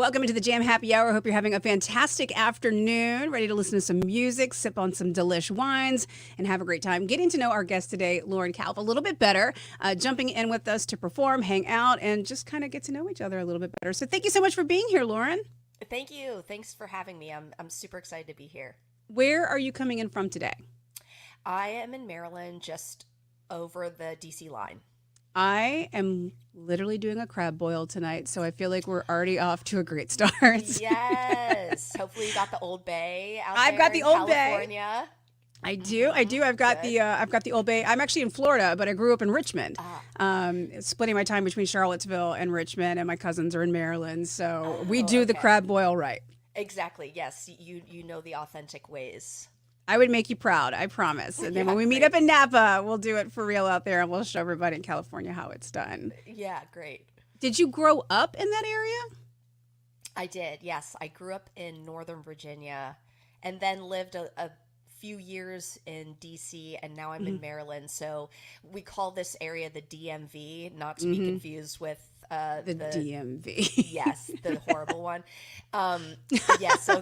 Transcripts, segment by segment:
Welcome into the Jam Happy Hour. Hope you're having a fantastic afternoon, ready to listen to some music, sip on some delish wines, and have a great time getting to know our guest today, Lauren Calve, a little bit better, jumping in with us to perform, hang out, and just kind of get to know each other a little bit better. So thank you so much for being here, Lauren. Thank you. Thanks for having me. I'm super excited to be here. Where are you coming in from today? I am in Maryland, just over the DC line. I am literally doing a crab boil tonight, so I feel like we're already off to a great start. Yes. Hopefully you got the Old Bay out I've there got the in Old Bay. California. I do. I've got the Old Bay. I'm actually in Florida, but I grew up in Richmond. Splitting my time between Charlottesville and Richmond, and my cousins are in Maryland, so we do the crab boil right. Exactly. Yes. You know the authentic ways. I would make you proud, I promise. And then when we meet up in Napa, we'll do it for real out there, and we'll show everybody in California how it's done. Yeah, great. Did you grow up in that area? I did. Yes, I grew up in Northern Virginia, and then lived a few years in DC, and now I'm in Maryland. So we call this area the DMV, not to be confused with the DMV. Yes, the horrible one. So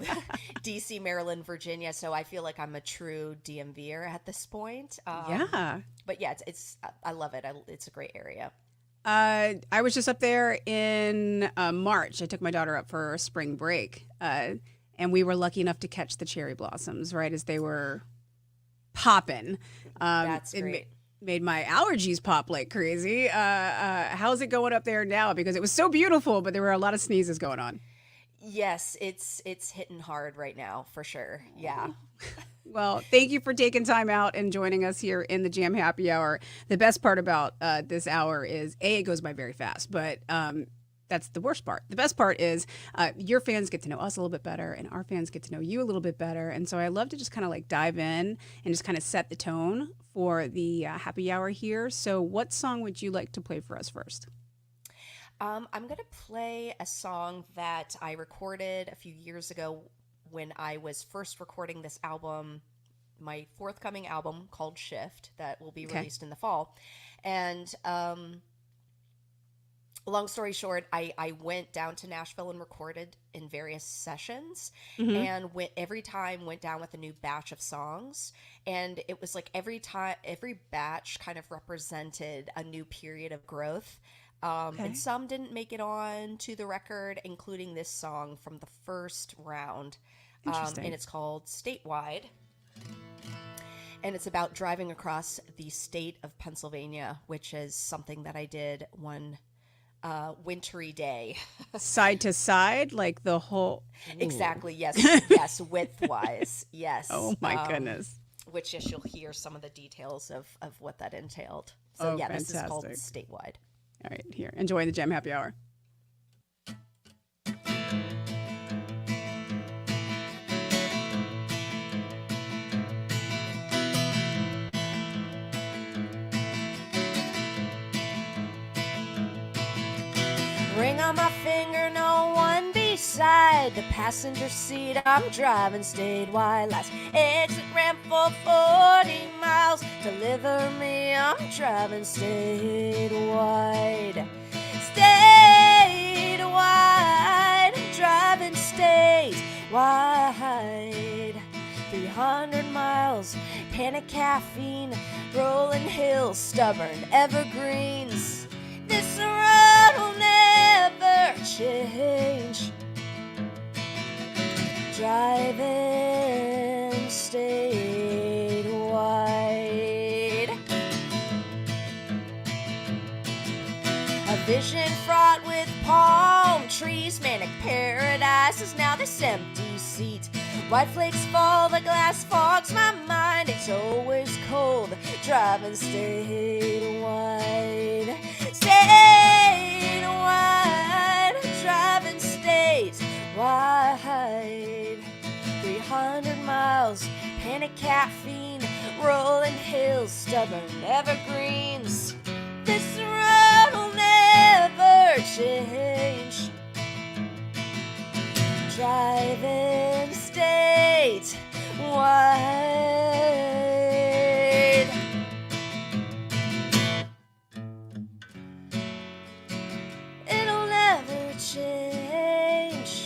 DC, Maryland, Virginia. So I feel like I'm a true DMVer at this point. But yeah, it's I love it. It's a great area. I was just up there in March. I took my daughter up for spring break, and we were lucky enough to catch the cherry blossoms right as they were popping. That's great. Made my allergies pop like crazy. How's it going up there now? Because it was so beautiful, but there were a lot of sneezes going on. Yes, it's hitting hard right now for sure. Yeah. Well, thank you for taking time out and joining us here in the Jam Happy Hour. The best part about this hour is, it goes by very fast, but that's the worst part. The best part is your fans get to know us a little bit better, and our fans get to know you a little bit better. And so I love to just kind of like dive in and just kind of set the tone for the happy hour here. So what song would you like to play for us first? I'm going to play a song that I recorded a few years ago when I was first recording this album, my forthcoming album called Shift, that will be released in the fall. And long story short, I went down to Nashville and recorded in various sessions, and went down with a new batch of songs. And it was like every batch kind of represented a new period of growth. And some didn't make it on to the record, including this song from the first round. And it's called Statewide. And it's about driving across the state of Pennsylvania, which is something that I did one wintry day. Side to side, like the whole... Exactly, yes. Yes, width-wise, yes. Oh, my goodness. Which, yes, you'll hear some of the details of what that entailed. So, fantastic. This is called Statewide. All right, here. Enjoy the Jam Happy Hour. Ring on my finger, no one beside the passenger seat. I'm driving statewide. Last exit ramp for 40 miles. Deliver me, I'm driving statewide. Statewide, driving statewide. 300 miles, panic caffeine, rolling hills, stubborn evergreens. This road will never change. Driving statewide. A vision fraught with palm trees, manic paradise is now this empty seat. White flakes fall, the glass fogs my mind. It's always cold, driving statewide. Statewide, driving statewide. 300 miles, panic caffeine, rolling hills, stubborn evergreens. This road will never change. Driving statewide. It'll never change.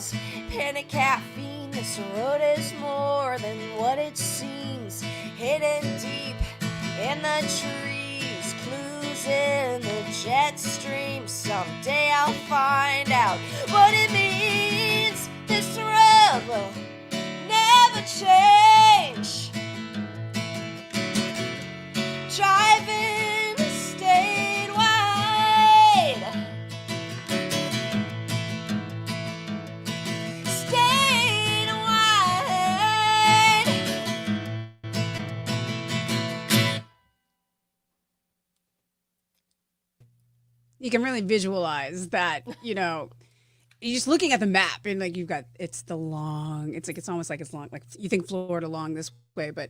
miles. Panic caffeine, this road is more than what it seems. Hidden deep in the trees, clues in the jet stream. Someday I'll find out what it means. This road will never change. Driving statewide. You can really visualize that, you're just looking at the map and like it's almost like it's long, like you think Florida long this way, but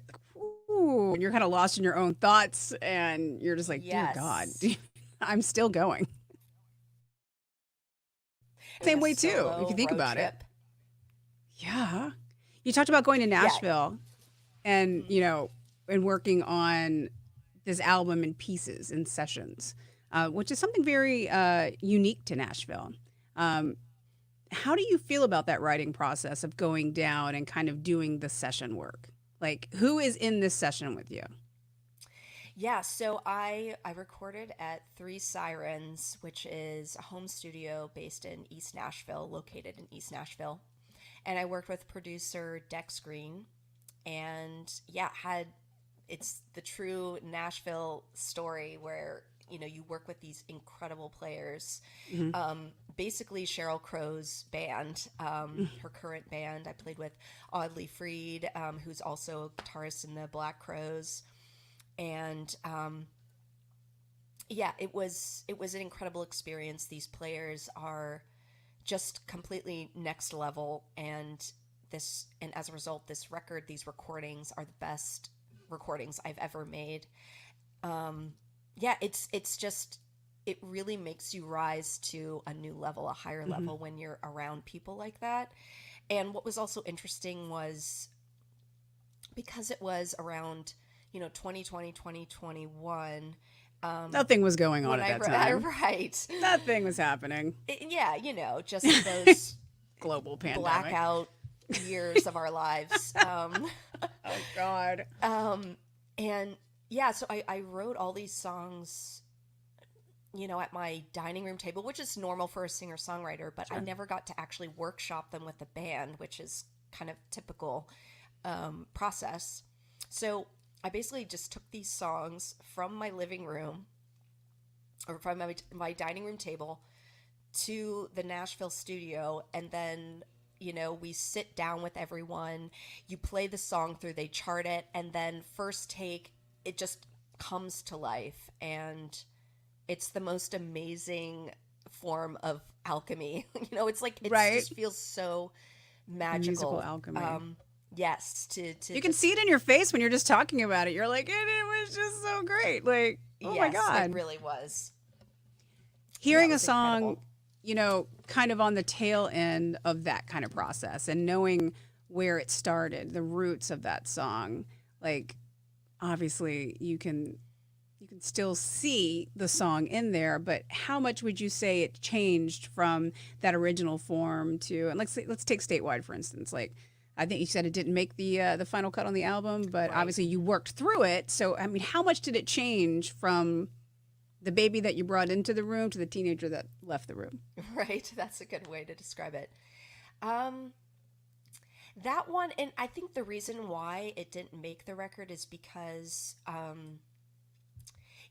ooh, and you're kind of lost in your own thoughts and you're just like, dear God, I'm still going. Same way too, if you think about it. Yeah. You talked about going to Nashville and, and working on this album in pieces and sessions. Which is something very unique to Nashville. How do you feel about that writing process of going down and kind of doing the session work? Like, who is in this session with you? Yeah, so I recorded at Three Sirens, which is a home studio based in East Nashville, located in East Nashville. And I worked with producer Dex Green. And it's the true Nashville story where you work with these incredible players. Mm-hmm. Basically, Sheryl Crow's band, her current band. I played with Audley Freed, who's also a guitarist in the Black Crowes, and it was an incredible experience. These players are just completely next level, and as a result, these recordings are the best recordings I've ever made. It's just, it really makes you rise to a new level, a higher level when you're around people like that. And what was also interesting was because it was around, 2020, 2021. Nothing was going on at that time. Right. Nothing was happening. Just those global pandemic. Blackout years of our lives. Oh, God. So I wrote all these songs, at my dining room table, which is normal for a singer-songwriter, but sure. I never got to actually workshop them with the band, which is kind of typical process. So I basically just took these songs from my living room or from my dining room table to the Nashville studio, and then we sit down with everyone, you play the song through, they chart it, and then first take, it just comes to life, and it's the most amazing form of alchemy. It's like it just feels so magical. Musical alchemy. Yes, you can see it in your face when you're just talking about it. You're like, and it was just so great. Like, oh my God, it really was. Hearing a song, kind of on the tail end of that kind of process, and knowing where it started, the roots of that song, like. Obviously, you can still see the song in there, but how much would you say it changed from that original form to? And let's take Statewide for instance. Like, I think you said it didn't make the final cut on the album, but obviously you worked through it. So I mean, how much did it change from the baby that you brought into the room to the teenager that left the room? Right, that's a good way to describe it. That one, and I think the reason why it didn't make the record is because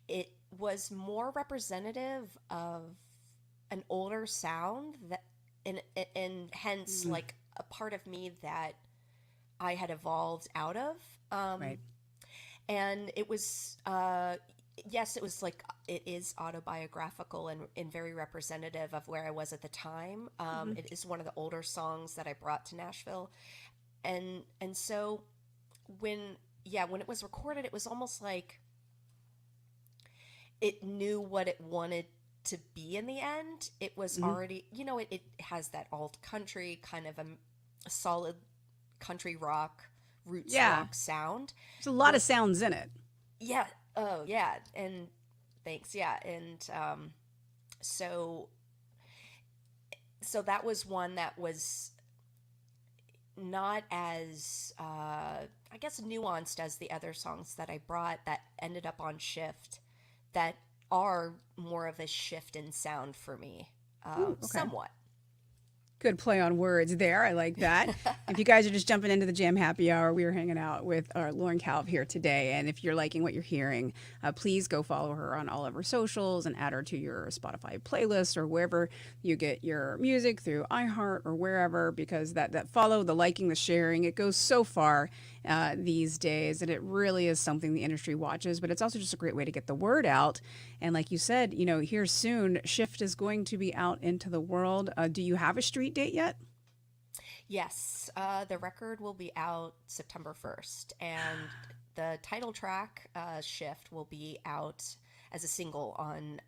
it was more representative of an older sound that, and hence like a part of me that I had evolved out of. Right. And it was, yes, it was like, it is autobiographical and very representative of where I was at the time. It is one of the older songs that I brought to Nashville. And so when it was recorded, it was almost like it knew what it wanted to be in the end. It was already, it has that alt country kind of a solid country rock, roots rock sound. There's a lot of sounds in it. Yeah. Oh, yeah. And thanks. Yeah. And so so that was one that was not as I guess nuanced as the other songs that I brought that ended up on Shift, that are more of a shift in sound for me, Ooh, okay. somewhat. Good play on words there. I like that. If you guys are just jumping into the Jam Happy Hour, we are hanging out with Lauren Calve here today. And if you're liking what you're hearing, please go follow her on all of her socials and add her to your Spotify playlist or wherever you get your music, through iHeart or wherever, because that follow, the liking, the sharing, it goes so far these days. And it really is something the industry watches, but it's also just a great way to get the word out. And like you said, here soon, Shift is going to be out into the world. Do you have a street date yet? Yes, the record will be out September 1st, and the title track, Shift, will be out as a single on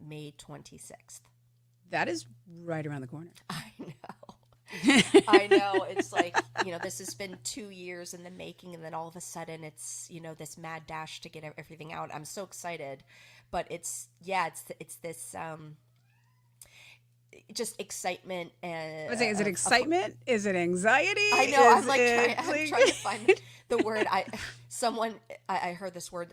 May 26th. That is right around the corner. I know. I know. It's like, this has been 2 years in the making, and then all of a sudden it's, this mad dash to get everything out. I'm so excited. But it's this just excitement. And Is it excitement? Is it anxiety? I know. I'm Trying to find the word. I heard this word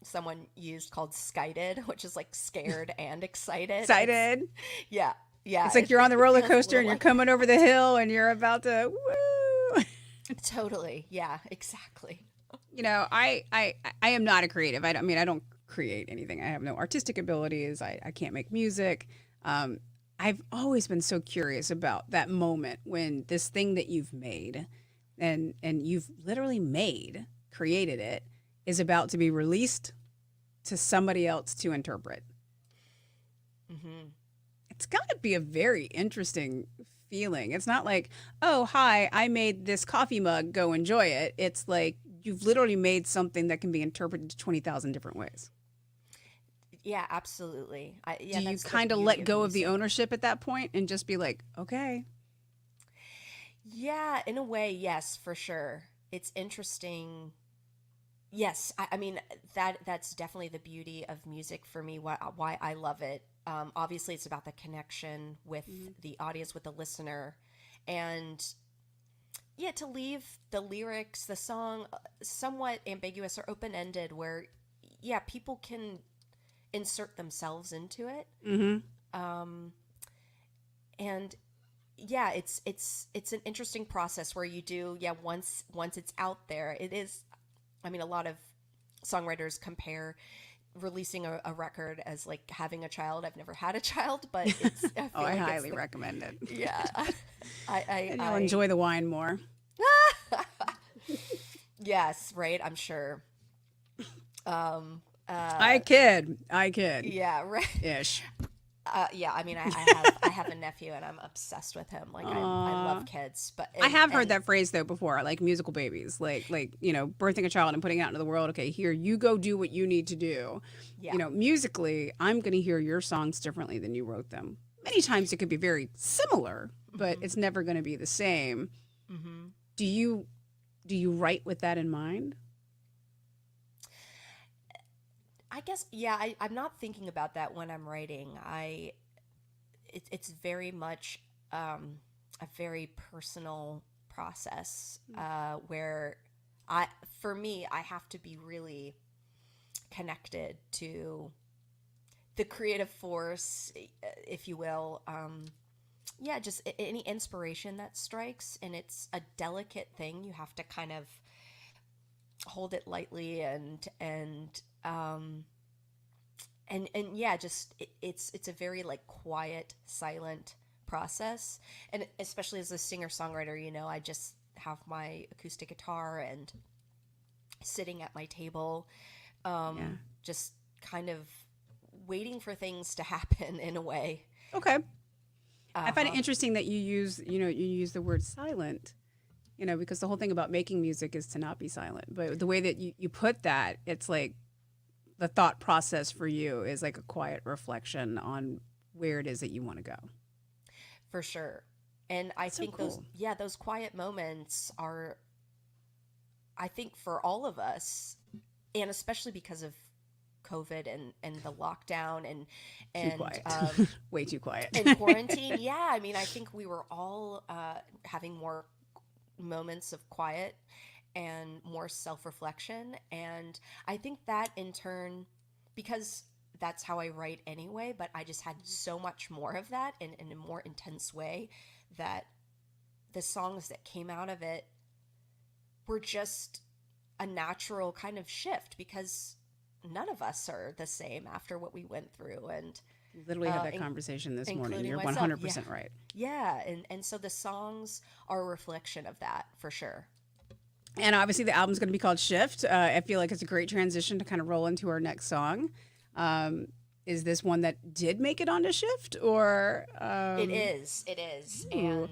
someone used called skited, which is like scared and excited. Excited. Yeah. Yeah. It's like you're on the roller coaster and you're coming over the hill and you're about to woo. Totally. Yeah, exactly. I am not a creative. I don't create anything. I have no artistic abilities. I can't make music. I've always been so curious about that moment when this thing that you've made and you've literally created it, is about to be released to somebody else to interpret. Mm-hmm. It's got to be a very interesting feeling. It's not like, oh, hi, I made this coffee mug, go enjoy it. It's like you've literally made something that can be interpreted 20,000 different ways. Yeah, absolutely. Do you kind of let go of the ownership at that point and just be like, okay? Yeah, in a way, yes, for sure. It's interesting. Yes, I mean that's definitely the beauty of music for me. Why I love it. Obviously, it's about the connection with the audience, with the listener, and yeah, to leave the lyrics, the song, somewhat ambiguous or open ended, where people can insert themselves into it. Mm-hmm. And yeah, it's an interesting process where you do, once it's out there, it is. I mean, a lot of songwriters compare releasing a record as like having a child. I've never had a child, but it's. I highly recommend it. Yeah, and you'll enjoy the wine more. Yes, right. I'm sure. I kid. Yeah, right. Ish. Yeah, I mean, I have a nephew and I'm obsessed with him. Like, I love kids, but I have heard that phrase though before, like musical babies, like birthing a child and putting it out into the world. Okay, here you go, do what you need to do. Yeah. Musically, I'm going to hear your songs differently than you wrote them. Many times it could be very similar, but it's never going to be the same. Mm-hmm. Do you write with that in mind? I guess, I'm not thinking about that when I'm writing. It's very much a very personal process where for me, I have to be really connected to the creative force, if you will. Just any inspiration that strikes, and it's a delicate thing. You have to kind of hold it lightly and it's a very like quiet, silent process. And especially as a singer-songwriter, I just have my acoustic guitar and sitting at my table, just kind of waiting for things to happen in a way. Okay. I find it interesting that you use the word silent, because the whole thing about making music is to not be silent. But the way that you put that, it's like the thought process for you is like a quiet reflection on where it is that you want to go. For sure. And I think cool. those quiet moments are, I think for all of us, and especially because of COVID and the lockdown and Too quiet. Way too quiet. and quarantine. Yeah, I mean, I think we were all having more moments of quiet and more self-reflection, and I think that in turn, because that's how I write anyway, but I just had so much more of that in a more intense way, that the songs that came out of it were just a natural kind of shift, because none of us are the same after what we went through. And Literally had that conversation this morning. including You're myself. 100% right. Yeah, and so the songs are a reflection of that for sure. And obviously, the album's going to be called Shift. I feel like it's a great transition to kind of roll into our next song. Is this one that did make it onto Shift, or It is, Ooh.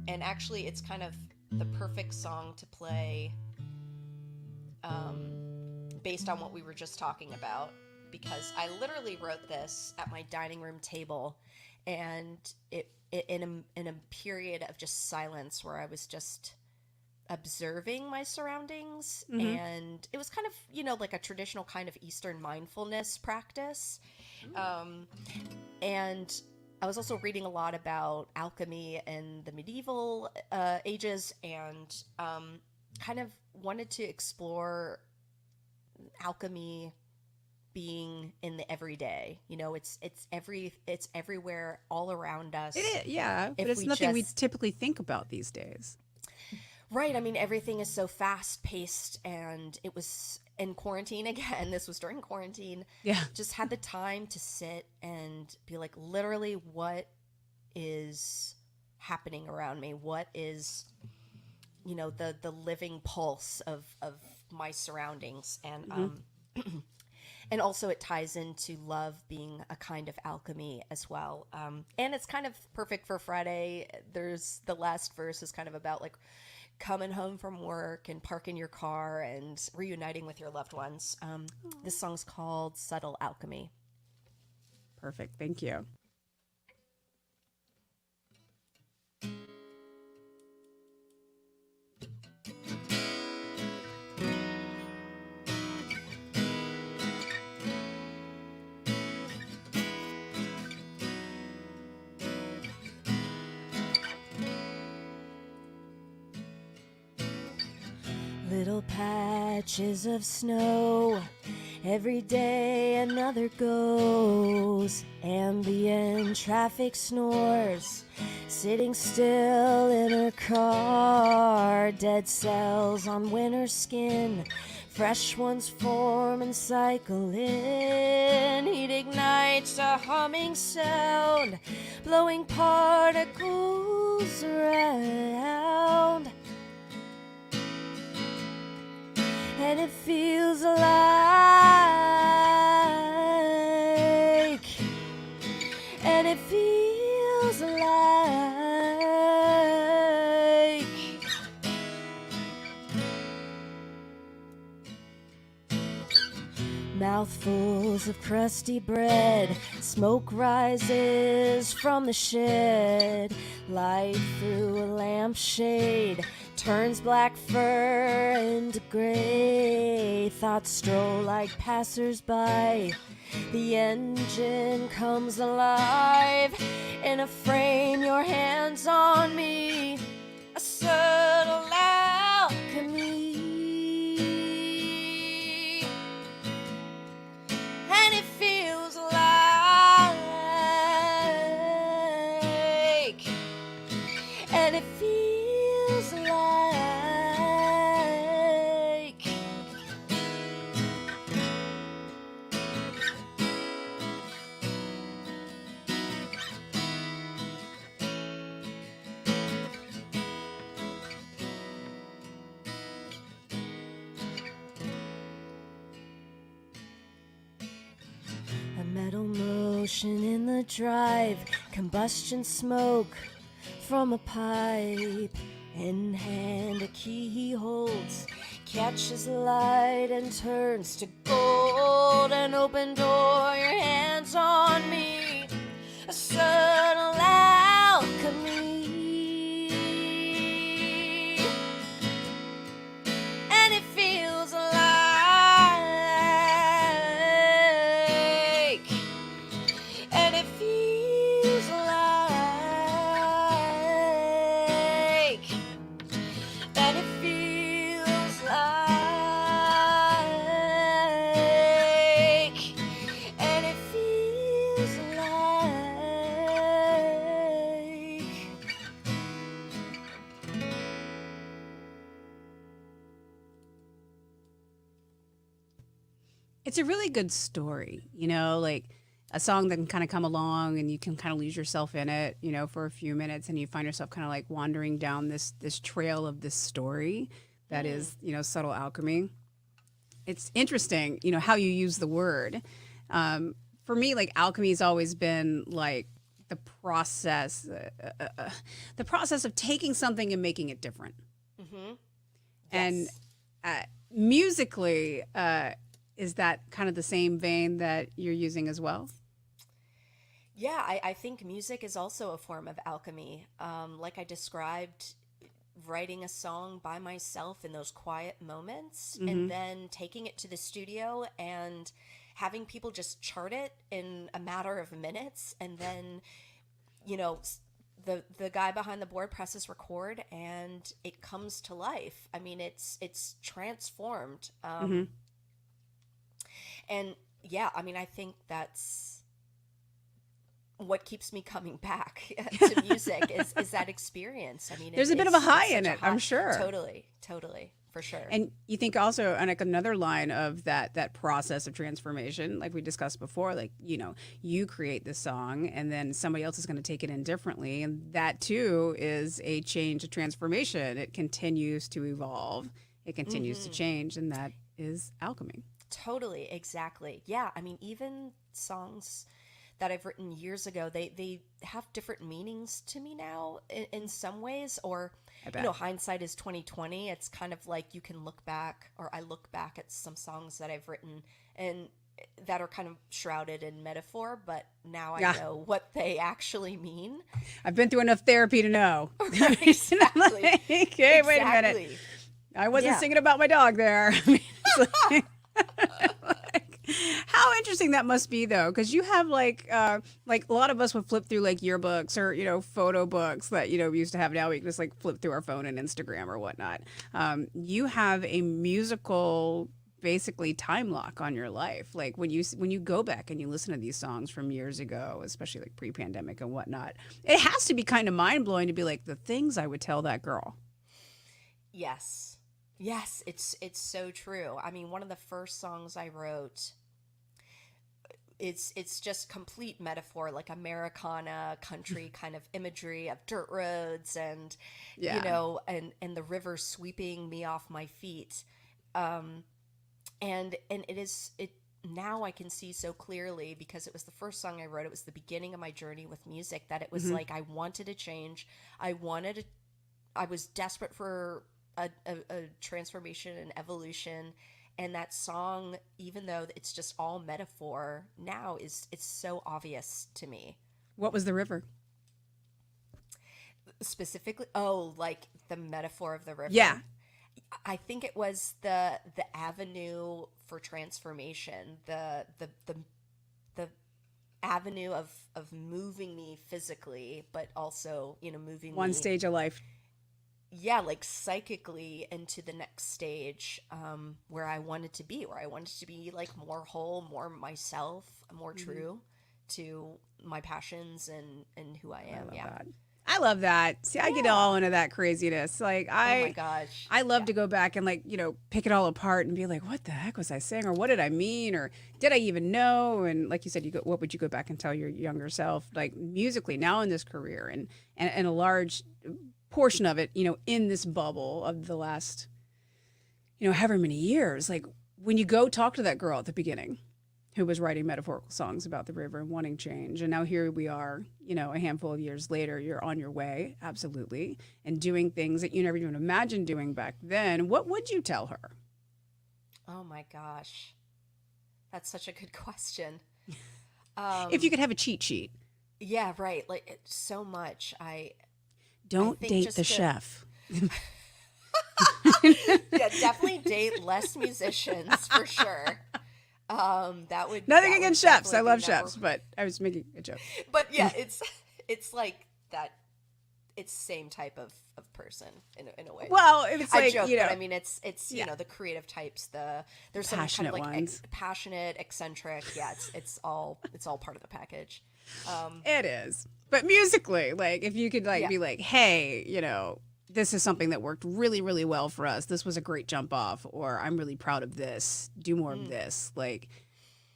and actually, it's kind of the perfect song to play, based on what we were just talking about, because I literally wrote this at my dining room table, and it in a period of just silence where I was just observing my surroundings, and it was kind of, like a traditional kind of Eastern mindfulness practice. And I was also reading a lot about alchemy and the medieval ages, and kind of wanted to explore alchemy being in the everyday. It's everywhere, all around us. It is, yeah, but If it's we nothing we just- typically think about these days. Right. I mean, everything is so fast paced, and it was in quarantine again. This was during quarantine. Yeah. Just had the time to sit and be like, literally, what is happening around me? What is, the living pulse of my surroundings? And, and also it ties into love being a kind of alchemy as well. And it's kind of perfect for Friday. There's the last verse is kind of about like coming home from work and parking your car and reuniting with your loved ones. This song's called Subtle Alchemy. Perfect. Thank you. Little patches of snow, every day another goes. Ambient traffic snores, sitting still in her car. Dead cells on winter skin, fresh ones form and cycle in. Heat ignites a humming sound, blowing particles around. And it feels like, and it feels like mouthfuls of crusty bread, smoke rises from the shed, light through a lampshade turns black fur into gray. Thoughts stroll like passers-by. The engine comes alive. In a frame, your hands on me. A subtle alchemy. And it feels like, and it feels like a metal motion in the drive, combustion smoke from a pipe. In hand a key he holds, catches light and turns to gold. An open door, your hands on me. A subtle alchemy. And it feels like, It's a really good story, like a song that can kind of come along and you can kind of lose yourself in it, for a few minutes, and you find yourself kind of like wandering down this trail of this story that is, subtle alchemy. It's interesting, how you use the word. For me, like alchemy has always been like the process, the process of taking something and making it different. Mm-hmm. And Yes. musically, is that kind of the same vein that you're using as well? Yeah, I think music is also a form of alchemy. Like I described, writing a song by myself in those quiet moments and then taking it to the studio and having people just chart it in a matter of minutes, and then, you know, the guy behind the board presses record and it comes to life. I mean, it's transformed. And yeah, I mean, I think that's what keeps me coming back to music is that experience. I mean, There's a bit of a high it's in such it, I'm sure. totally, for sure. And you think also, and like another line of that process of transformation, like we discussed before, like, you create the song and then somebody else is going to take it in differently. And that too is a change, a transformation. It continues to evolve. It continues to change. And that is alchemy. Totally, exactly. Yeah, I mean, even songs that I've written years ago, they have different meanings to me now in some ways. Or, I bet. hindsight is 2020. It's kind of like you can look back, or I look back at some songs that I've written and that are kind of shrouded in metaphor, but now I Yeah. know what they actually mean. I've been through enough therapy to know. Exactly. Like, hey, wait a minute. Exactly. I wasn't Yeah. singing about my dog there. I mean, it's like, how interesting that must be, though, because you have like a lot of us would flip through like yearbooks or photo books that we used to have. Now we can just like flip through our phone and Instagram or whatnot. You have a musical basically time lock on your life. Like when you go back and you listen to these songs from years ago, especially like pre-pandemic and whatnot, it has to be kind of mind blowing to be like the things I would tell that girl. Yes. Yes, it's so true. I mean, one of the first songs I wrote, it's just complete metaphor, like Americana country kind of imagery of dirt roads and Yeah. and the river sweeping me off my feet. And it now I can see so clearly, because it was the first song I wrote. It was the beginning of my journey with music, that it was like I wanted to change. I was desperate for a transformation and evolution. And that song, even though it's just all metaphor, now it's so obvious to me. What was the river? Specifically, oh, like the metaphor of the river. Yeah. I think it was the avenue for transformation, the avenue of moving me physically, but also moving One me, stage of life. yeah, like psychically into the next stage, where I wanted to be, like more whole, more myself, more true to my passions and who I I am. love Yeah. that. I love that. See, I get Yeah. all into that craziness. Like Oh my gosh. I love Yeah. to go back and like, pick it all apart and be like, what the heck was I saying? Or what did I mean? Or did I even know? And like you said, what would you go back and tell your younger self? Like musically now in this career and a large portion of it, in this bubble of the last, however many years, like when you go talk to that girl at the beginning who was writing metaphorical songs about the river and wanting change. And now here we are, a handful of years later, you're on your way, absolutely, and doing things that you never even imagined doing back then. What would you tell her? Oh my gosh. That's such a good question. If you could have a cheat sheet, Yeah, right. Like so much. I don't think date just the to- chef. yeah, definitely date less musicians for sure. That would Nothing that would against chefs. I definitely be love number- chefs, but I was making a joke. But yeah, it's like that. It's same type of person in a way. Well, it's I like, joke, but I mean it's Yeah. The creative types. There's some kind Passionate of like ones. passionate, eccentric. Yeah, it's all part of the package. it is. But musically, like if you could like Yeah. be like, hey, this is something that worked really, really well for us. This was a great jump off, or I'm really proud of this. Do more of this. Like,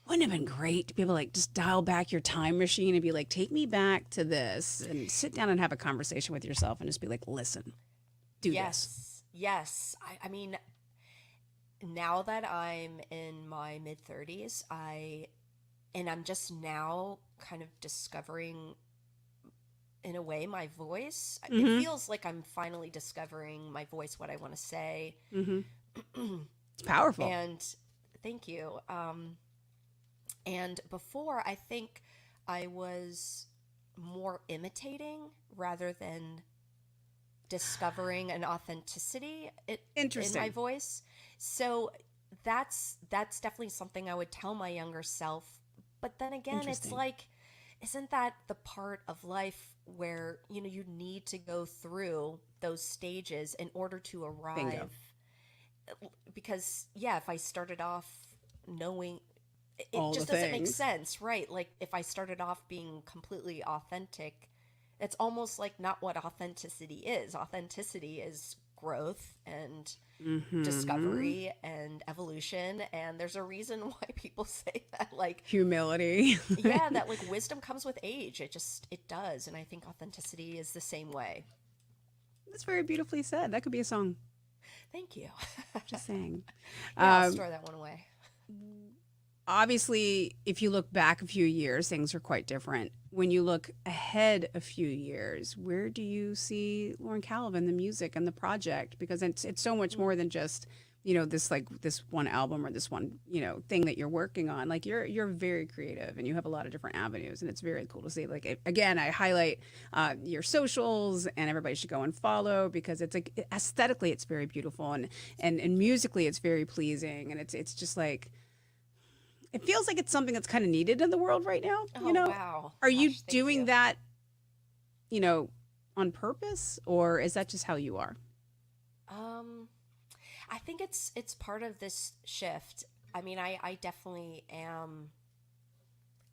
wouldn't it have been great to be able to like just dial back your time machine and be like, take me back to this and sit down and have a conversation with yourself and just be like, listen, do this. Yes. I mean, now that I'm in my mid 30s, I'm just now kind of discovering, in a way, my voice. It feels like I'm finally discovering my voice, what I want to say. It's powerful. And thank you. And before, I think I was more imitating rather than discovering an authenticity in my voice. So that's definitely something I would tell my younger self. But then again, it's like, isn't that the part of life where, you know, you need to go through those stages in order to arrive? Bingo. Because, yeah, if I started off knowing, it All just the doesn't make things. sense, right? Like, if I started off being completely authentic, it's almost like not what authenticity is. Authenticity is growth and discovery and evolution, and there's a reason why people say that, like, Humility. yeah, that like wisdom comes with age. It does, and I think authenticity is the same way. That's very beautifully said. That could be a song. Thank you. Just saying. Yeah, I'll store that one away. Obviously, if you look back a few years, things are quite different. When you look ahead a few years, where do you see Lauren Calve and the music and the project? Because it's so much more than just, you know, this one album or this one, you know, thing that you're working on. Like you're very creative and you have a lot of different avenues, and it's very cool to see. Like again, I highlight your socials, and everybody should go and follow, because it's like aesthetically it's very beautiful, and musically it's very pleasing, and it's just like, it feels like it's something that's kind of needed in the world right now. Oh, You know, wow. are you Gosh, thank doing you. that, you know, on purpose, or is that just how you are? I think it's part of this shift. I mean, I definitely am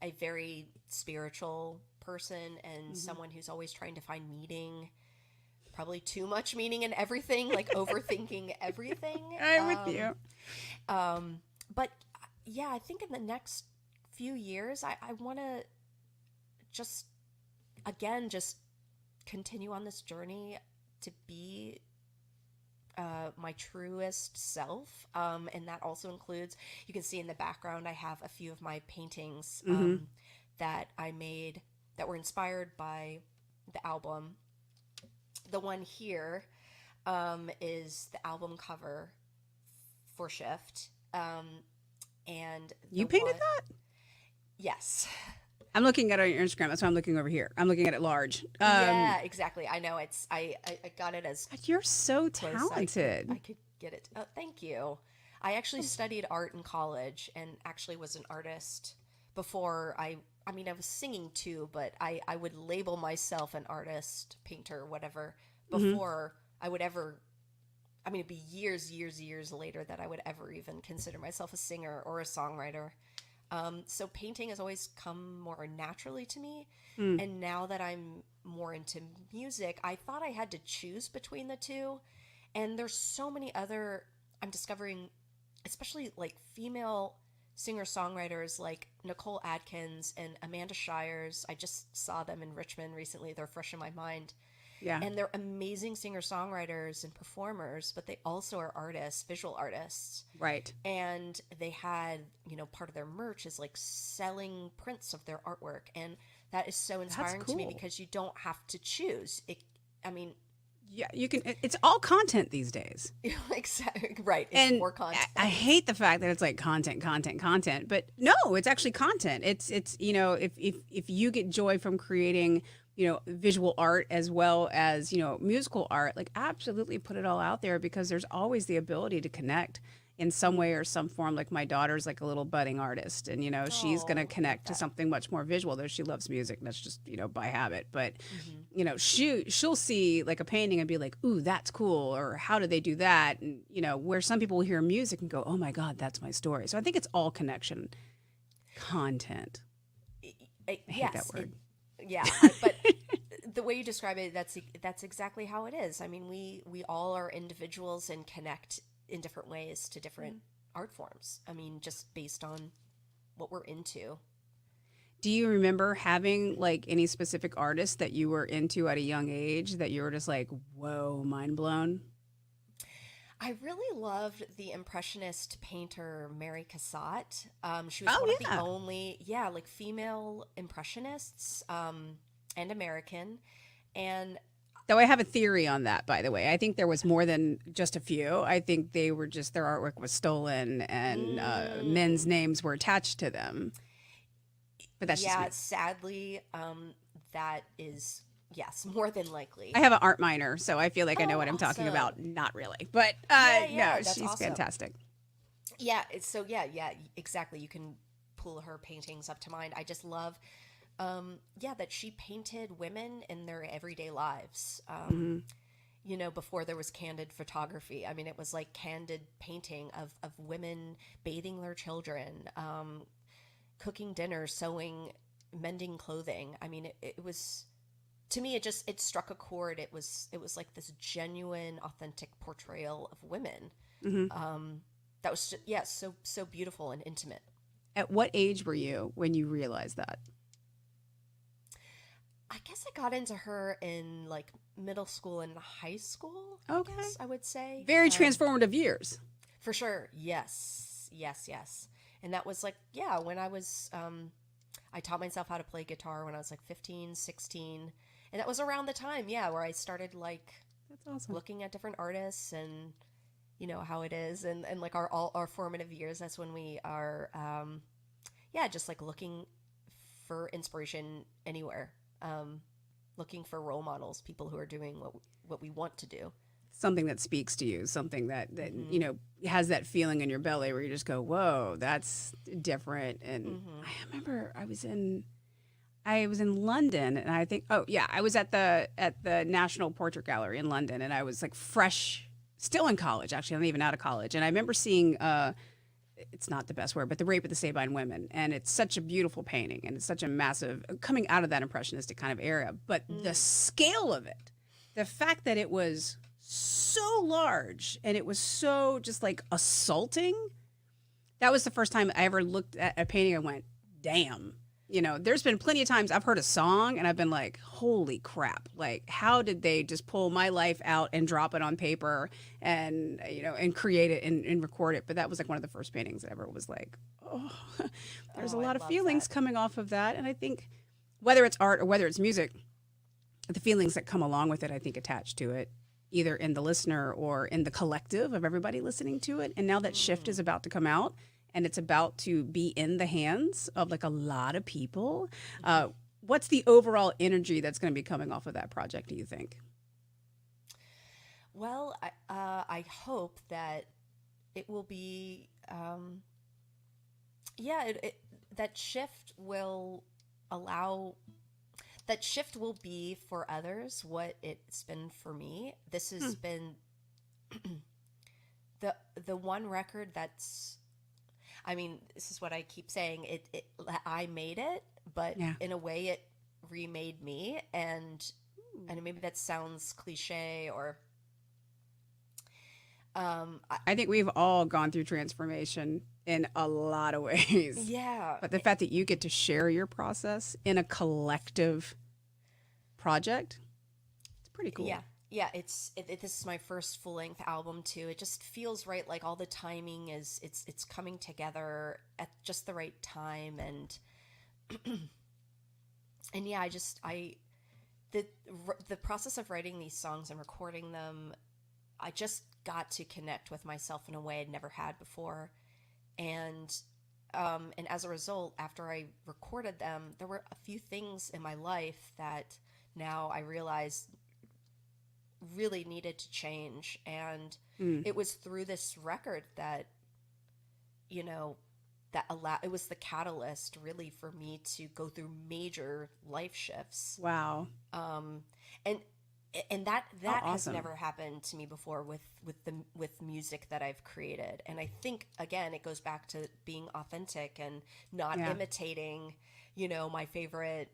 a very spiritual person and someone who's always trying to find meaning, probably too much meaning in everything, like overthinking everything. I'm with you. But yeah, I think in the next few years, I want to just, again, just continue on this journey to be my truest self. And that also includes, you can see in the background, I have a few of my paintings that I made that were inspired by the album. The one here is the album cover for Shift. And You painted that? Yes. I'm looking at it on your Instagram. That's why I'm looking over here. I'm looking at it large. Yeah, exactly. I know I got it as God, you're so close talented. I could get it. Oh, thank you. I actually studied art in college and actually was an artist before I mean, I was singing too, but I would label myself an artist, painter, whatever, before I would ever, I mean, it'd be years later that I would ever even consider myself a singer or a songwriter. So painting has always come more naturally to me. And now that I'm more into music, I thought I had to choose between the two. And there's so many other, I'm discovering, especially like female singer-songwriters like Nicole Adkins and Amanda Shires. I just saw them in Richmond recently. They're fresh in my mind. Yeah. And they're amazing singer-songwriters and performers, but they also are artists, visual artists. Right. And they had, you know, part of their merch is like selling prints of their artwork. And that is so inspiring to me cool. because you don't have to choose. I mean, Yeah, you can. It's all content these days. exactly right. It's And more content. I hate the fact that it's like content, but no, it's actually content. It's you know, if you get joy from creating, you know, visual art as well as, you know, musical art, like absolutely put it all out there, because there's always the ability to connect in some way or some form. Like my daughter's like a little budding artist, and you know, she's going to connect to something much more visual, though she loves music, and that's just, you know, by habit. But you know, she'll see like a painting and be like, ooh, that's cool, or how do they do that? And you know, where some people will hear music and go, oh my God, that's my story. So I think it's all connection content. I hate that word. Yeah, but way you describe it, that's exactly how it is. I mean, we all are individuals and connect in different ways to different art forms. I mean, just based on what we're into. Do you remember having like any specific artists that you were into at a young age that you were just like, whoa, mind blown? I really loved the impressionist painter Mary Cassatt. She was Oh, one of the yeah. only, yeah, like female impressionists, and American. And Though I have a theory on that, by the way. I think there was more than just a few. I think they were just, their artwork was stolen and men's mm, names were attached to them. But that's just yeah, me. sadly, that is, yes, more than likely. I have an art minor, so I feel like I know Oh, what I'm talking awesome. about. Not really. But Yeah, no, yeah, that's she's awesome. fantastic. Yeah, so yeah, exactly. You can pull her paintings up to mind. I just love, yeah, that she painted women in their everyday lives. Hmm. Before there was candid photography. I mean, it was like candid painting of women bathing their children, cooking dinner, sewing, mending clothing. I mean, it was, to me, it struck a chord. It was like this genuine, authentic portrayal of women. Hmm. That was just, yeah, so beautiful and intimate. At what age were you when you realized that? I guess I got into her in like middle school and high school, I Okay. guess I would say. Very transformative years. For sure. Yes. Yes, yes. And that was like, yeah, when I taught myself how to play guitar when I was like 15, 16. And that was around the time, yeah, where I started like That's awesome. looking at different artists and how it is, and like all our formative years. That's when we are, yeah, just like looking for inspiration anywhere, looking for role models, people who are doing what we want to do. Something that speaks to you, something that Mm-hmm. has that feeling in your belly where you just go, "Whoa, that's different." And Mm-hmm. I remember I was in London, and I think, oh yeah, I was at the National Portrait Gallery in London, and I was like fresh, still in college actually, I'm not even out of college, and I remember seeing it's not the best word, but The Rape of the Sabine Women. And it's such a beautiful painting and it's such a massive, coming out of that impressionistic kind of era. But the Mm. scale of it, the fact that it was so large and it was so just like assaulting, that was the first time I ever looked at a painting and went, damn. There's been plenty of times I've heard a song and I've been like, holy crap. Like, how did they just pull my life out and drop it on paper and create it and record it? But that was like one of the first paintings that ever was like, oh, there's Oh, a I lot of love feelings that. coming off of that. And I think whether it's art or whether it's music, the feelings that come along with it, I think attached to it, either in the listener or in the collective of everybody listening to it. And now that shift Mm. is about to come out and it's about to be in the hands of like a lot of people. Mhm. What's the overall energy that's going to be coming off of that project, do you think? Well, I hope that it will be, yeah, that shift will allow, that shift will be for others what it's been for me. This Hmm. has been the one record that's, I mean, this is what I keep saying. I made it, but Yeah. in a way, it remade me, and maybe that sounds cliche or, I, I think we've all gone through transformation in a lot of ways. yeah, But the fact that you get to share your process in a collective project, it's pretty cool. yeah, yeah. This is my first full length album too. It just feels right. Like all the timing is, it's coming together at just the right time, and yeah, the the process of writing these songs and recording them, I just got to connect with myself in a way I'd never had before. And and as a result, after I recorded them, there were a few things in my life that now I realize really needed to change. And Mm. it was through this record that, you know, it was the catalyst really for me to go through major life shifts. Wow. um, and that How has awesome. never happened to me before with music that I've created. And I think again it goes back to being authentic and not Yeah. imitating, my favorite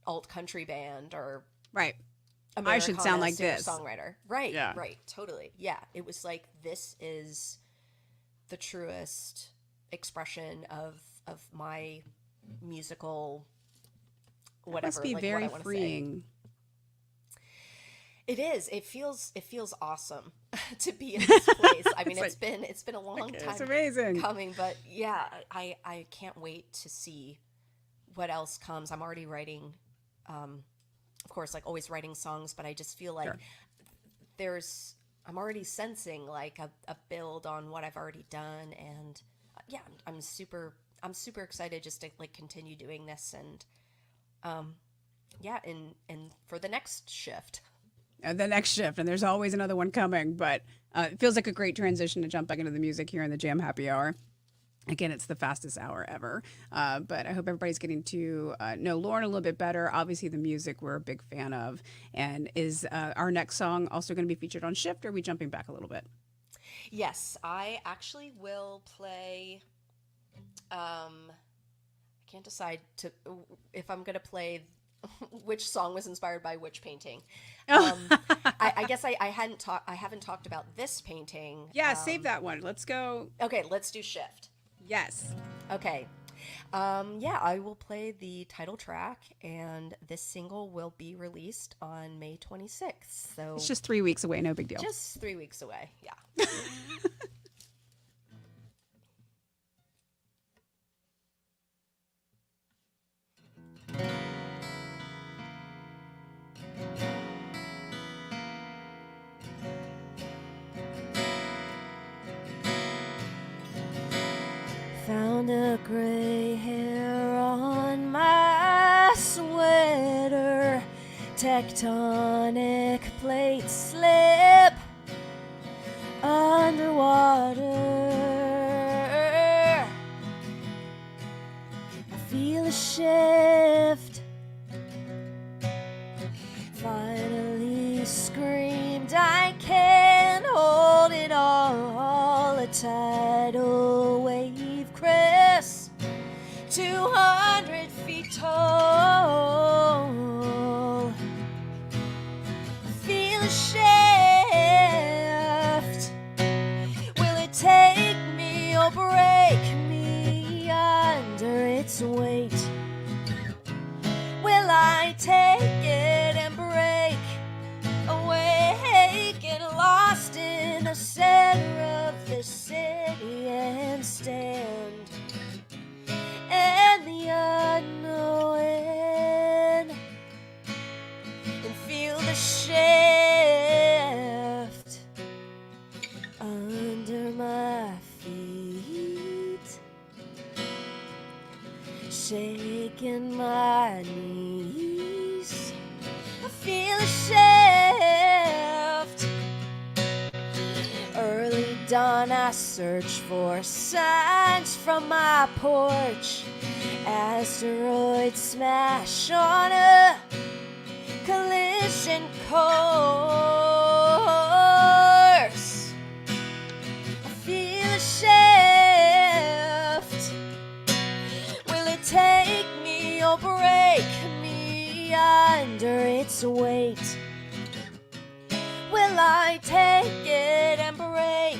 alt country band or Right. I should sound Americana like this. singer-songwriter. Right, Yeah. right, totally. Yeah, it was like, this is the truest expression of my musical That must whatever, be like what I very want to say. freeing. It is. It feels awesome to be in this place. I mean, It's like, it's been a long it's time amazing. coming, but yeah, I can't wait to see what else comes. I'm already writing, of course, like always writing songs, but I just feel like Sure. I'm already sensing like a build on what I've already done, and yeah, I'm super excited just to like continue doing this, and yeah, and for the next shift. The next shift, and there's always another one coming. But it feels like a great transition to jump back into the music here in the Jam Happy Hour. Again, it's the fastest hour ever. But I hope everybody's getting to know Lauren a little bit better. Obviously, the music we're a big fan of. And is our next song also going to be featured on Shift, or are we jumping back a little bit? Yes, I actually will play. I can't decide to if I'm gonna play which song was inspired by which painting. Um, I guess I haven't talked about this painting. Yeah, save that one. Let's go. Okay, let's do Shift. Yes. Okay. Yeah, I will play the title track, and this single will be released on May 26th. So It's just 3 weeks away. No big deal. just 3 weeks away. Yeah. Found a gray hair on my sweater. Tectonic plates slip underwater. I feel a shift. Finally screamed, I can't hold it all. A tidal wave crest, 200 feet tall. I feel a shift. Will it take me or break me under its weight? Will I take it and break away, get lost in the center of the city and stand in the unknown and feel the shift under my feet, shaking my knees. I feel a shift. Early dawn, I search for signs from my porch. Asteroids smash on a collision course. I feel a shift. Will it take me or break me under its weight? Will I take it and break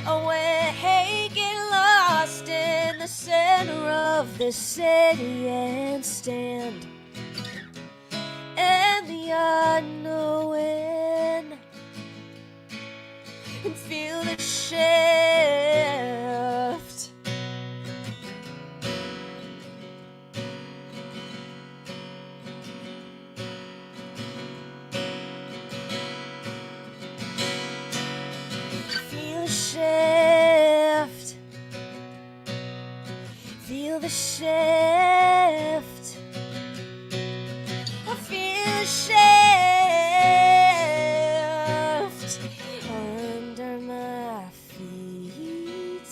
away, get lost in the center of the city and stand in the unknown and feel the shift? Feel the shift. Feel the shift. I feel the shift under my feet,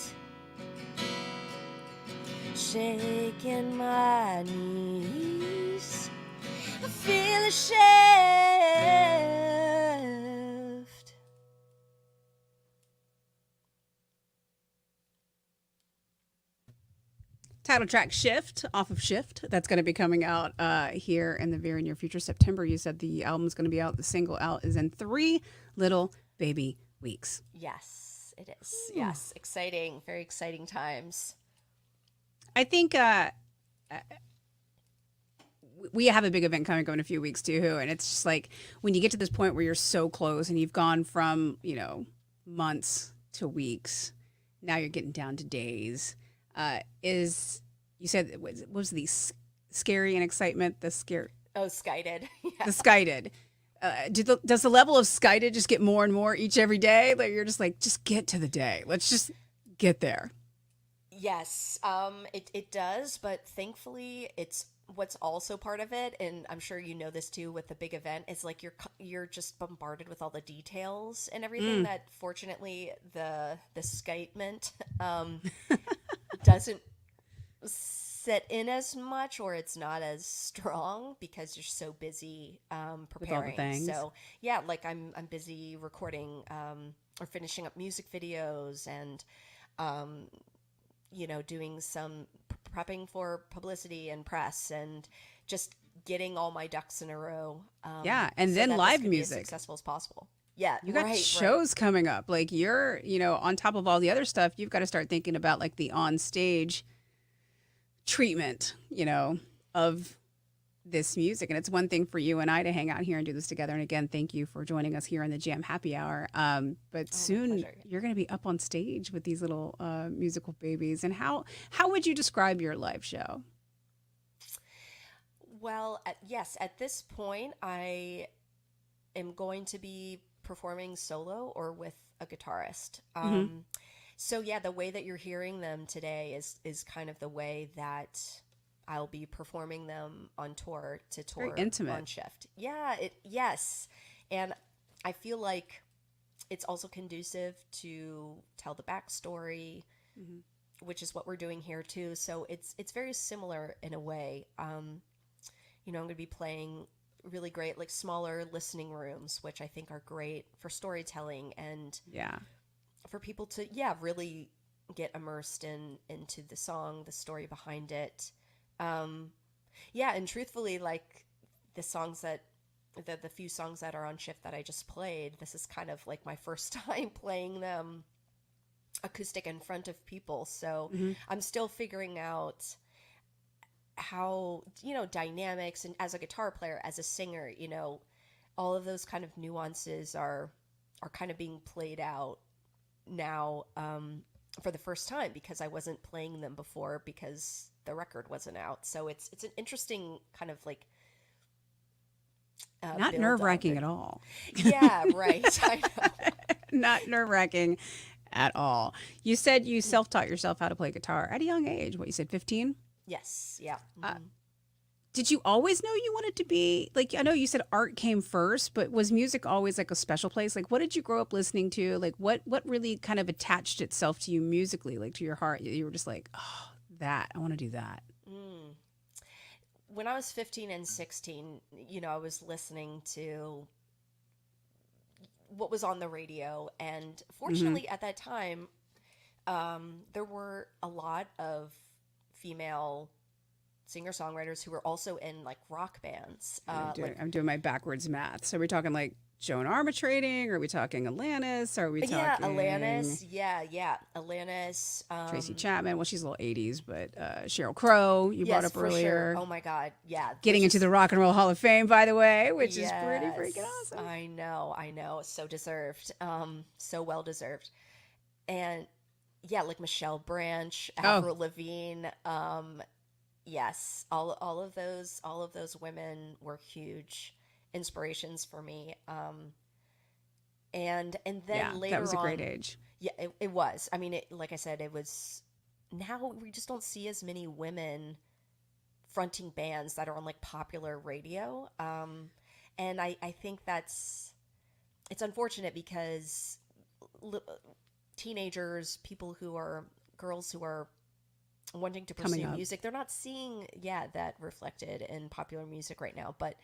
shaking my knees. I feel the shift. title track Shift off of Shift. That's going to be coming out here in the very near future. September, you said the album's going to be out. The single out is in 3 little baby weeks. Yes, it is. Yes, exciting, very exciting times. I think we have a big event coming up in a few weeks too, and it's just like when you get to this point where you're so close and you've gone from months to weeks, now you're getting down to days. Is you said what was the scary and excitement? The scare. Oh, skited. Yeah. The skited. Does the level of skited just get more and more every day? Like you're just like, just get to the day. Let's just get there. Yes, it does, but thankfully it's what's also part of it, and I'm sure you know this too with the big event, is like you're just bombarded with all the details and everything that fortunately the skitement doesn't set in as much, or it's not as strong because you're so busy preparing. With all the things. So yeah, like I'm busy recording or finishing up music videos and doing some prepping for publicity and press and just getting all my ducks in a row. And so then that live this can music. be as successful as possible. Yeah, You got shows coming up. Like you're, on top of all the other stuff, you've got to start thinking about like the on stage treatment, of this music. And it's one thing for you and I to hang out here and do this together. And again, thank you for joining us here on the Jam Happy Hour. But soon you're going to be up on stage with these little musical babies. And how would you describe your live show? Well, yes, at this point, I am going to be performing solo or with a guitarist. So yeah, the way that you're hearing them today is kind of the way that I'll be performing them on tour to tour. Very intimate. On Shift. Yeah, yes. And I feel like it's also conducive to tell the backstory, which is what we're doing here too. So it's very similar in a way. I'm going to be playing really great, like smaller listening rooms, which I think are great for storytelling and for people to, really get immersed into the song, the story behind it. And truthfully, like the songs that the few songs that are on Shift that I just played, this is kind of like my first time playing them acoustic in front of people. So I'm still figuring out how, dynamics, and as a guitar player, as a singer, all of those kind of nuances are kind of being played out now, for the first time, because I wasn't playing them before because the record wasn't out. So it's an interesting kind of like not nerve-wracking at all. Yeah, right. I know. Not nerve-wracking at all. You said you self-taught yourself how to play guitar at a young age. What, you said 15? Yes. Yeah. Did you always know you wanted to be, like, I know you said art came first, but was music always like a special place? Like, what did you grow up listening to? Like, what really kind of attached itself to you musically, like to your heart? You were just like, oh, that, I want to do that. When I was 15 and 16, I was listening to what was on the radio. And fortunately, at that time, there were a lot of female singer-songwriters who were also in like rock bands. I'm doing my backwards math. So we're talking like Joan Armatrading? Are we talking Alanis? Are we talking... Yeah, Alanis. Yeah. Alanis. Tracy Chapman. Well, she's a little 80s, but Sheryl Crow, you brought up earlier. Sure. Oh, my God. Yeah. Getting into the Rock and Roll Hall of Fame, by the way, which is pretty freaking awesome. I know. So deserved. So well deserved. And yeah, like Michelle Branch, Avril Lavigne. Yes, all of those women were huge inspirations for me. And then later that was a great on, age. Yeah, it was. I mean, like I said, it was. Now we just don't see as many women fronting bands that are on like popular radio. And I think it's unfortunate because teenagers, girls who are wanting to pursue music, they're not seeing that reflected in popular music right now. But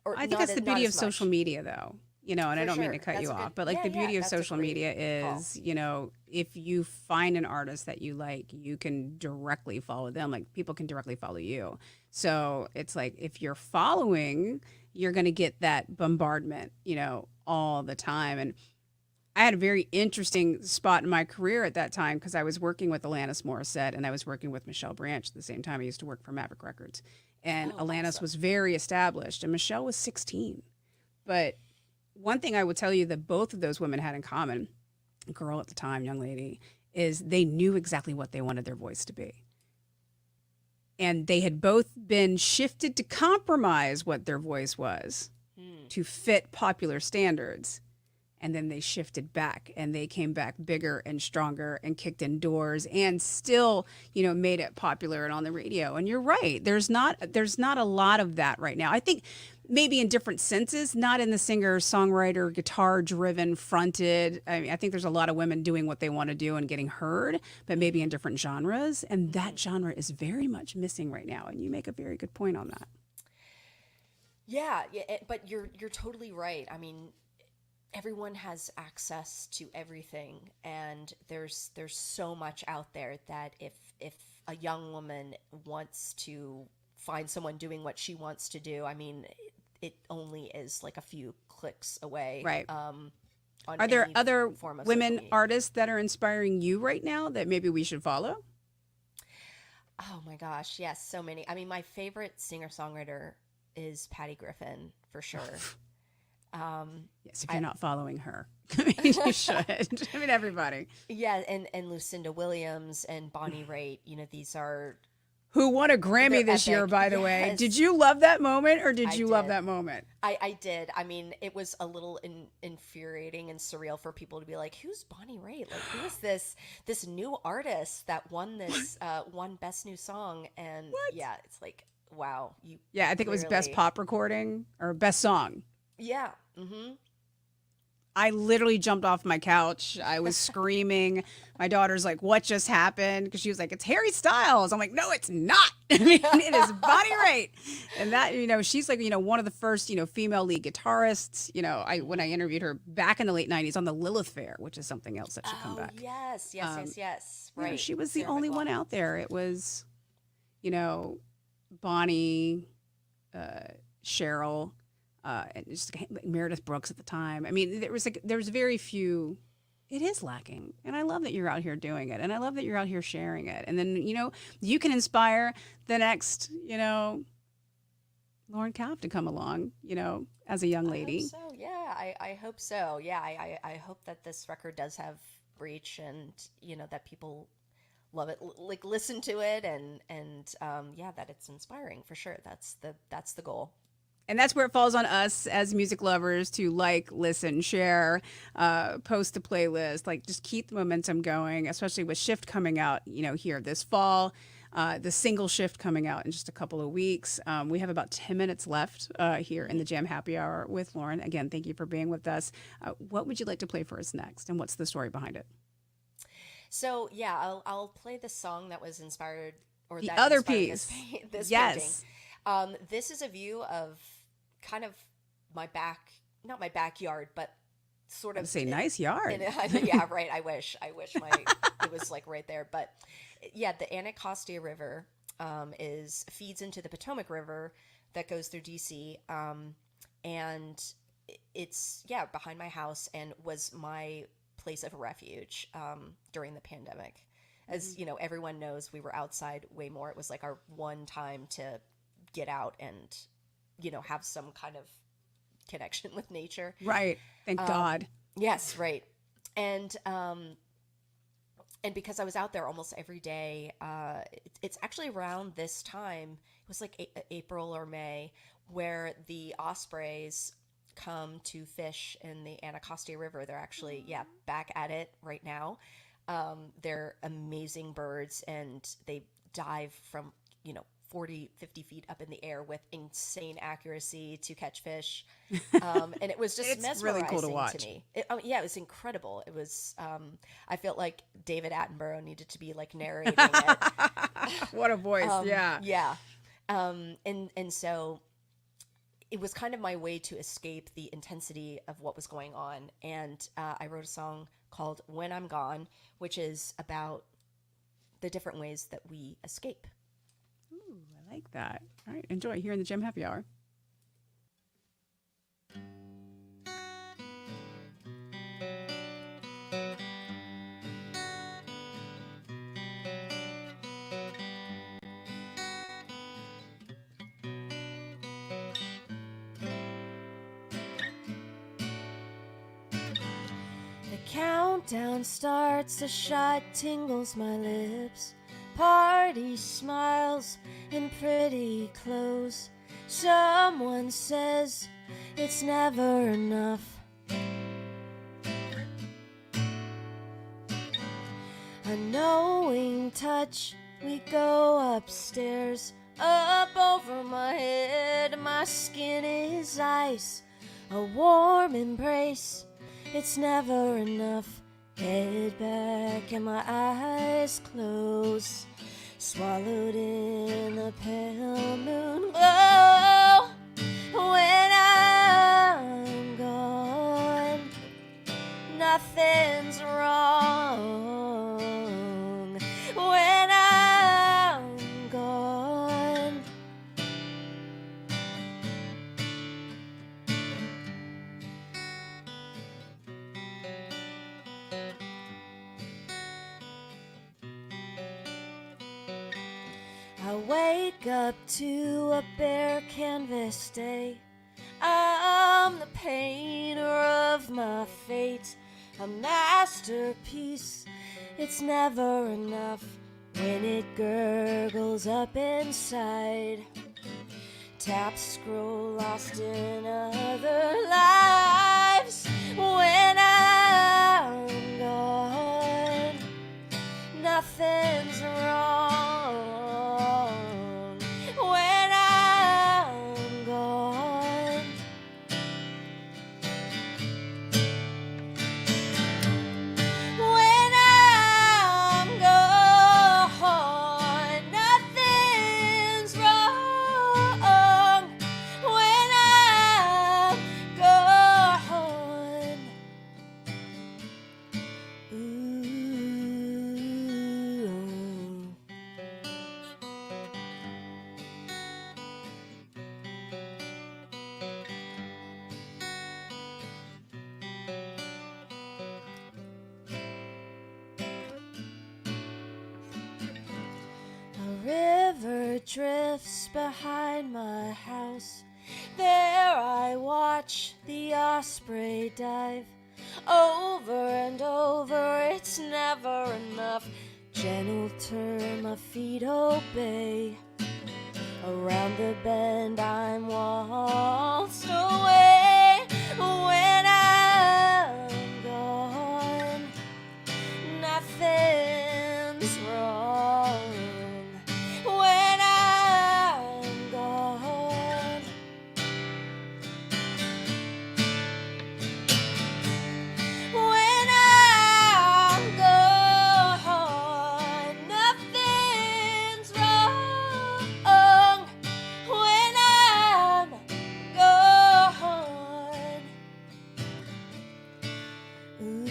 I think that's the beauty of social media, though. And I For don't mean to sure. cut That's you a good, off, but like yeah, the yeah, beauty of that's a social great media call. is, if you find an artist that you like, you can directly follow them. Like people can directly follow you. So it's like if you're following, you're going to get that bombardment, all the time. And I had a very interesting spot in my career at that time because I was working with Alanis Morissette and I was working with Michelle Branch at the same time. I used to work for Maverick Records. And Oh, Alanis awesome. was very established and Michelle was 16. But one thing I would tell you that both of those women had in common, girl at the time, young lady, is they knew exactly what they wanted their voice to be. And they had both been shifted to compromise what their voice was Hmm. to fit popular standards. And then they shifted back and they came back bigger and stronger and kicked in doors and still, made it popular and on the radio. And you're right. There's not a lot of that right now. I think maybe in different senses, not in the singer, songwriter, guitar driven, fronted. I mean, I think there's a lot of women doing what they want to do and getting heard, but maybe in different genres. And Hmm. that genre is very much missing right now. And you make a very good point on that. Yeah, yeah, but you're totally right. I mean, everyone has access to everything, and there's so much out there that if a young woman wants to find someone doing what she wants to do, I mean, it only is like a few clicks away, Right. on Are there any other form of social women media. artists that are inspiring you right now that maybe we should follow? Oh my gosh, yes, so many. I mean, my favorite singer-songwriter is Patty Griffin for sure. Um, Yes, if I you're not following her, I mean, you should. I mean, everybody Yeah, and Lucinda Williams and Bonnie Raitt, these are who won a Grammy they're this year, epic. by the way. Did Yes, you love that moment or did I you love did. that moment? I did. I mean, it was a little infuriating and surreal for people to be like, "Who's Bonnie Raitt? Like, who is this new artist that won this won Best New Song?" And What? yeah, it's like, wow, you Yeah, I think it was best clearly, pop recording or best song. yeah, mm-hmm. I literally jumped off my couch. I was screaming. My daughter's like, "What just happened?" Because she was like, "It's Harry Styles." I'm like, "No, it's not. I mean, it is Bonnie Raitt." And that, she's like, one of the first, female lead guitarists. I when I Hmm. interviewed her back in the late '90s on the Lilith Fair, which is something else that should come Oh back. yes, yes, Um, yes, yes. Right, she was the Sarah only one McLaughlin. out there. It was, you know, Bonnie, uh, Cheryl, and just like Meredith Brooks at the time. I mean, there was very few. It is lacking, and I love that you're out here doing it, and I love that you're out here sharing it. And then you can inspire the next Lauren Calve to come along, as a young I hope lady. so. Yeah, I hope so. Yeah, I hope that this record does have reach, and that people love it, like listen to it, and yeah, that it's inspiring for sure. That's the goal. And that's where it falls on us as music lovers to like, listen, share, post a playlist, like just keep the momentum going, especially with Shift coming out, here this fall. The single Shift coming out in just a couple of weeks. We have about 10 minutes left here in Mhm. the Jam Happy Hour with Lauren. Again, thank you for being with us. What would you like to play for us next? And what's the story behind it? So yeah, I'll play the song that was inspired or The that other inspired piece. this painting. Yes. This is a view of kind of my back, not my backyard, but sort I would of say nice yard. yeah, right. I wish my it was like right there, but yeah, the Anacostia River is feeds into the Potomac River that goes through DC, and it's yeah behind my house and was my place of refuge during the pandemic. As you know, everyone knows we were outside way more. It was like our one time to get out and have some kind of connection with nature. Right. Thank God. Yes, right. And and because I was out there almost every day, it's actually around this time. It was like April or May, where the ospreys come to fish in the Anacostia River. They're actually back at it right now. They're amazing birds, and they dive from 40, 50 feet up in the air with insane accuracy to catch fish. And it was just It's really cool to mesmerizing to watch. me. Yeah, it was incredible. It was, I felt like David Attenborough needed to be like narrating it. What a voice. Yeah. Yeah. And so it was kind of my way to escape the intensity of what was going on. And I wrote a song called When I'm Gone, which is about the different ways that we escape. Ooh, I like that. All right, enjoy here in the Gem Happy Hour. The countdown starts, a shot tingles my lips. Party smiles in pretty clothes. Someone says it's never enough. A knowing touch, we go upstairs. Up over my head, my skin is ice. A warm embrace, it's never enough. Head back and my eyes close. Swallowed in the pale moon glow. When I'm gone, nothing's wrong. When I'm gone, I wake up to a bare canvas day. I'm the painter of my fate, a masterpiece. It's never enough when it gurgles up inside. Tap scroll lost in other lives. When I'm gone, nothing's wrong. When I'm gone, when I'm gone, nothing's wrong. When I'm gone, ooh. A river drifts behind my house. There I watch the osprey dive. Over and over, it's never enough. Gentle turn, my feet obey. Around the bend, I'm waltzed away. When I'm gone, nothing's wrong. When I'm gone, when I'm gone, nothing's wrong. When I'm gone, ooh.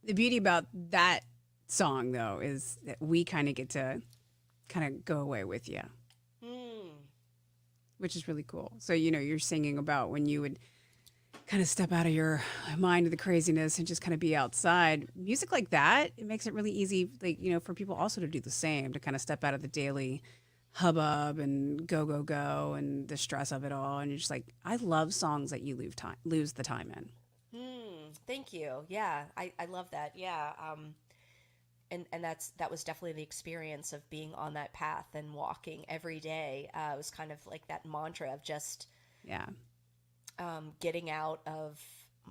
The beauty about that song, though, is that we kind of get to kind of go away with you, which is really cool. So, you're singing about when you would kind of step out of your mind of the craziness and just kind of be outside. Music like that, it makes it really easy, like, for people also to do the same, to kind of step out of the daily hubbub and go, go, go and the stress of it all. And you're just like, I love songs that you lose the time in. Thank you. Yeah, I love that. Yeah. And that was definitely the experience of being on that path and walking every day. It was kind of like that mantra of just Yeah. getting out of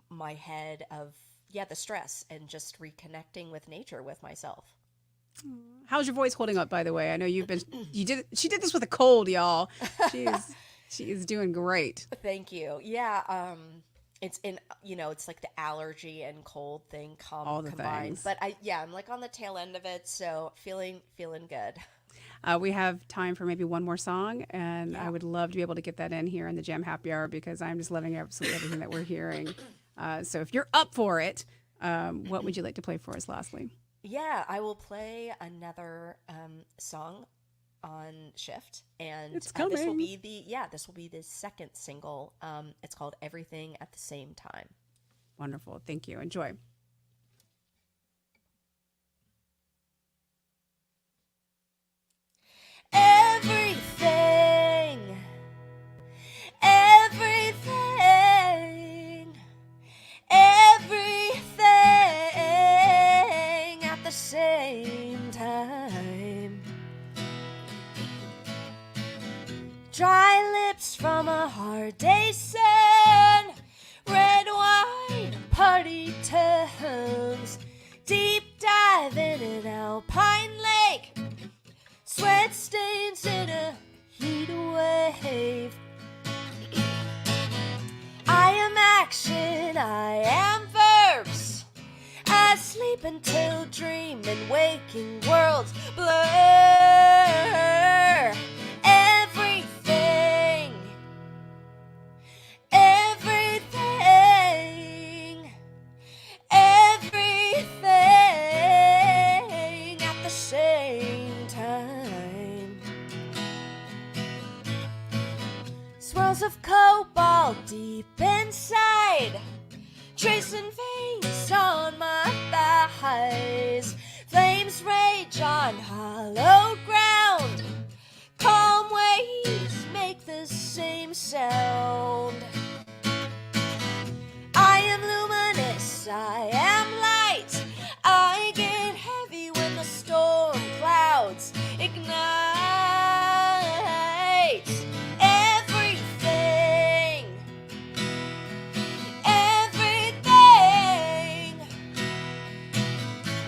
my head of yeah, the stress and just reconnecting with nature, with myself. How's your voice holding up, by the way? I know she did this with a cold, y'all. She is doing great. Thank you. Yeah, it's in, it's like the allergy and cold thing All the combined. things. But I'm like on the tail end of it, so feeling good. We have time for maybe one more song, and I Yeah. would love to be able to get that in here in the Jam Happy Hour because I'm just loving absolutely everything that we're hearing. So if you're up for it, what would you like to play for us lastly? Yeah, I will play another song on Shift, and It's this will coming. be this will be the second single. It's called "Everything at the Same Time." Wonderful. Thank you. Enjoy. Everything, everything, everything at the same time. Dry lips from a hard day's sun, red wine, party tunes, deep dive in an alpine lake, sweat stains in a heat wave. I am action, I am verbs. I sleep until dream and waking worlds blur. Everything, everything, everything at the same time. Swirls of cobalt deep inside, tracing veins on my thighs. Flames rage on hollow ground, calm waves make the same sound. I am luminous, I am light. I get heavy when the storm clouds ignite. Everything, everything,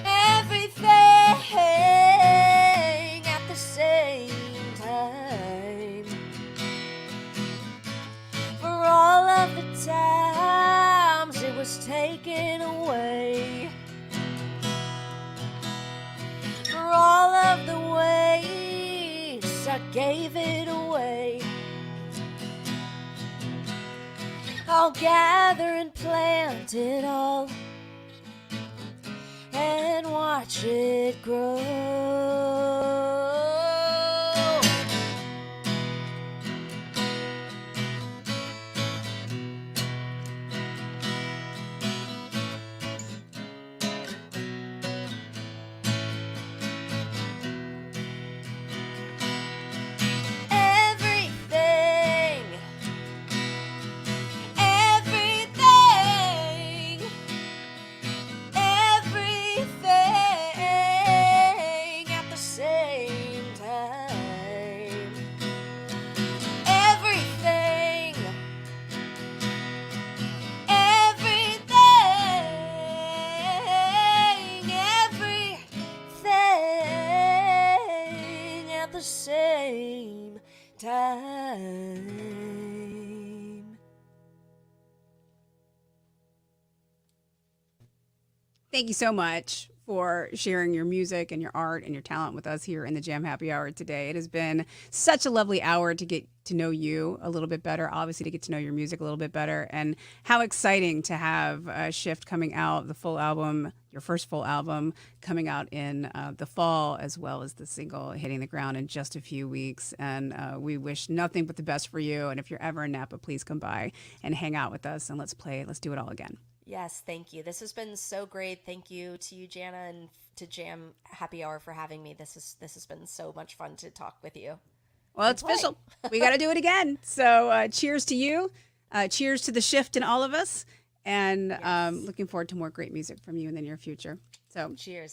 everything at the same time. For all of the times it was taken away, for all of the ways I gave it away, I'll gather and plant it all and watch it grow. Everything, everything, everything at the same time. Everything, everything, everything at the same time. Thank you so much for sharing your music and your art and your talent with us here in the Jam Happy Hour today. It has been such a lovely hour to get to know you a little bit better, obviously to get to know your music a little bit better, and how exciting to have Shift coming out, the full album, your first full album coming out in the fall, as well as the single hitting the ground in just a few weeks. And we wish nothing but the best for you. And if you're ever in Napa, please come by and hang out with us and let's do it all again. Yes, thank you. This has been so great. Thank you to you, Jana, and to Jam Happy Hour for having me. This has been so much fun to talk with you. Well, it's official. We got to do it again. So cheers to you. Cheers to the Shift in all of us. And Yes. looking forward to more great music from you in the near future. So Cheers.